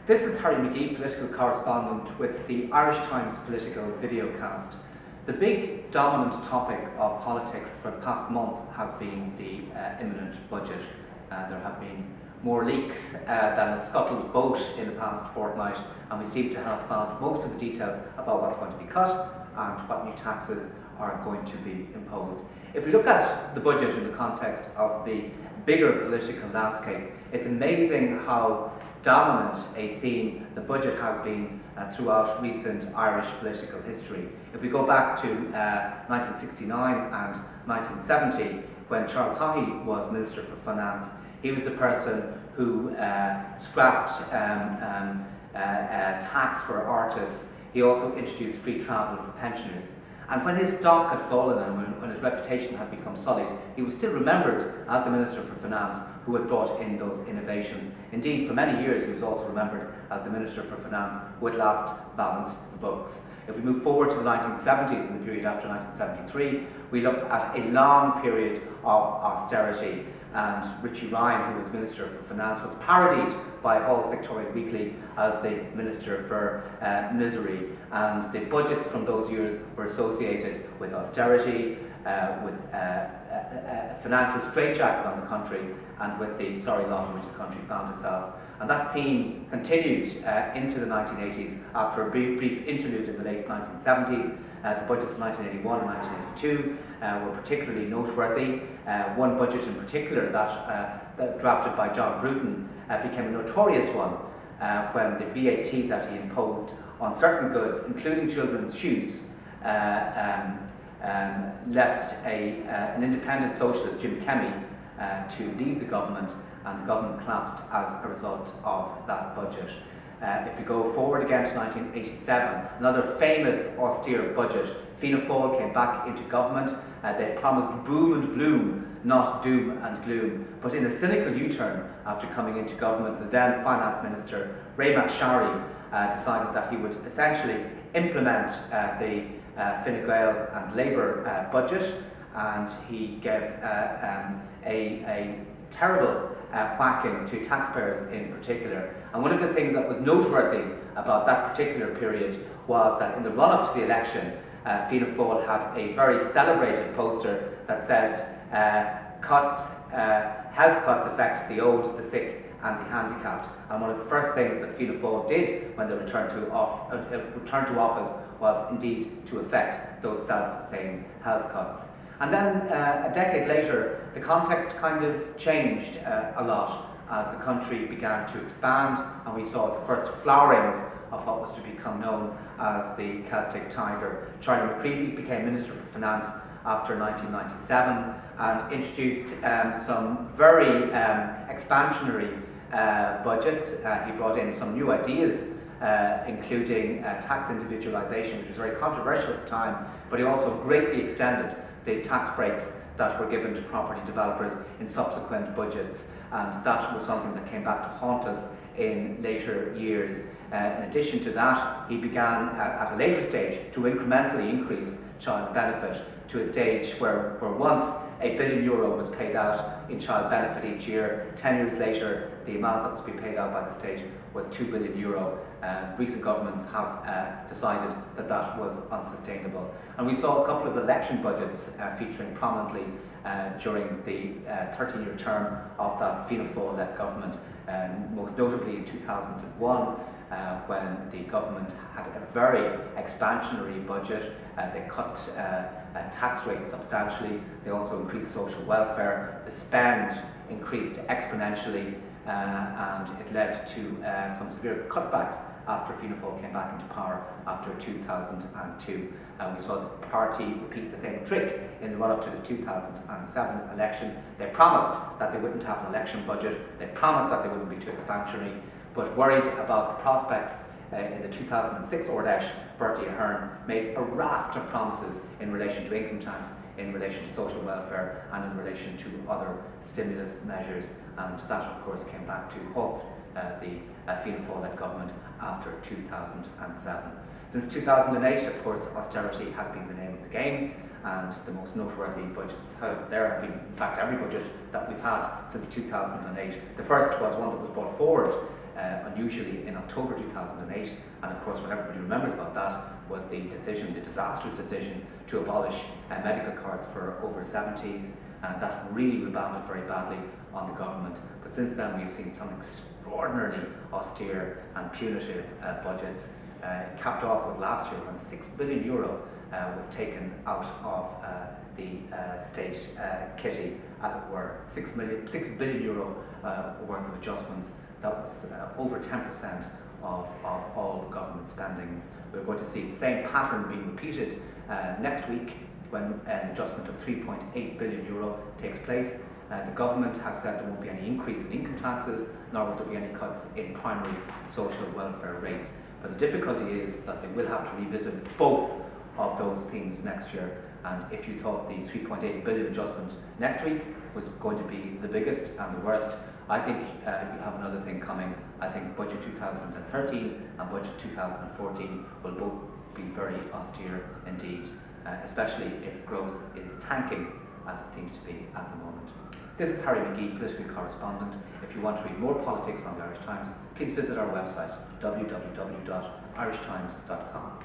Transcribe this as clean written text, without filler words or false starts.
This is Harry McGee, political correspondent with the Irish Times political videocast. The big dominant topic of politics for the past month has been the imminent budget. There have been more leaks than a scuttled boat in the past fortnight, and we seem to have found most of the details about what's going to be cut and what new taxes are going to be imposed. If we look at the budget in the context of the bigger political landscape, it's amazing how dominant a theme the budget has been throughout recent Irish political history. If we go back to 1969 and 1970, when Charles Haughey was Minister for Finance, he was the person who scrapped tax for artists. He also introduced free travel for pensioners. And when his stock had fallen and when his reputation had become sullied, he was still remembered as the Minister for Finance who had brought in those innovations. Indeed, for many years he was also remembered as the Minister for Finance who had last balanced the books. If we move forward to the 1970s, in the period after 1973, we looked at a long period of austerity, and Richie Ryan, who was Minister for Finance, was parodied by Hall's Victorian Weekly as the Minister for Misery, and the budgets from those years were associated with austerity, with financial straitjacket on the country, and with the sorry lot in which the country found itself. And that theme continued into the 1980s after a brief interlude in the late 1970s. The budgets of 1981 and 1982 were particularly noteworthy. One budget in particular that drafted by John Bruton became a notorious one when the VAT that he imposed on certain goods, including children's shoes, left an independent socialist, Jim Kemmy, to leave the government, and the government collapsed as a result of that budget. If we go forward again to 1987, another famous austere budget, Fianna Fáil came back into government. They promised boom and bloom, not doom and gloom. But in a cynical U-turn after coming into government, the then Finance Minister, Ray McSharry, decided that he would essentially implement the Fine Gael and Labour budget, and he gave a terrible whacking to taxpayers in particular. And one of the things that was noteworthy about that particular period was that in the run-up to the election, Fianna Fáil had a very celebrated poster that said, health cuts affect the old, the sick and the handicapped. And one of the first things that Fianna Fáil did when they returned to office was indeed to effect those self-same health cuts. And then a decade later, the context kind of changed a lot as the country began to expand, and we saw the first flowerings of what was to become known as the Celtic Tiger. Charlie McCreevy became Minister for Finance after 1997 and introduced some very expansionary budgets. He brought in some new ideas, including tax individualisation, which was very controversial at the time, but he also greatly extended the tax breaks that were given to property developers in subsequent budgets, and that was something that came back to haunt us in later years. In addition to that, he began at a later stage to incrementally increase child benefit to a stage where once €1 billion was paid out in child benefit each year. 10 years later, the amount that was being paid out by the state was €2 billion. Recent governments have decided that that was unsustainable. And we saw a couple of election budgets featuring prominently during the 13-year term of that Fianna Fáil-led government, most notably in 2001, when the government had a very expansionary budget. They cut tax rates substantially. They also increased social welfare. The spend increased exponentially, and it led to some severe cutbacks after Fianna Fáil came back into power after 2002. We saw the party repeat the same trick in the run-up to the 2007 election. They promised that they wouldn't have an election budget. They promised that they wouldn't be too expansionary, but worried about the prospects in the 2006 Ordesh, Bertie Ahern made a raft of promises in relation to income tax, in relation to social welfare, and in relation to other stimulus measures, and that of course came back to haunt the Fianna Fáil-led government after 2007. Since 2008, of course, austerity has been the name of the game, and the most noteworthy budgets there have been, in fact, every budget that we've had since 2008. The first was one that was brought forward unusually in October 2008, and of course what everybody remembers about that was the decision, the disastrous decision to abolish medical cards for over 70s, and that really rebounded very badly on the government. But since then we've seen some extraordinarily austere and punitive budgets, capped off with last year when €6 billion was taken out of the state kitty, as it were. €6 billion worth of adjustments. That was over 10% of all government spendings. We're going to see the same pattern being repeated next week when an adjustment of €3.8 billion takes place. The government has said there won't be any increase in income taxes, nor will there be any cuts in primary social welfare rates. But the difficulty is that they will have to revisit both of those things next year. And if you thought the €3.8 billion adjustment next week was going to be the biggest and the worst, I think you have another thing coming. I think Budget 2013 and Budget 2014 will both be very austere indeed, especially if growth is tanking, as it seems to be at the moment. This is Harry McGee, political correspondent. If you want to read more politics on the Irish Times, please visit our website, www.irishtimes.com.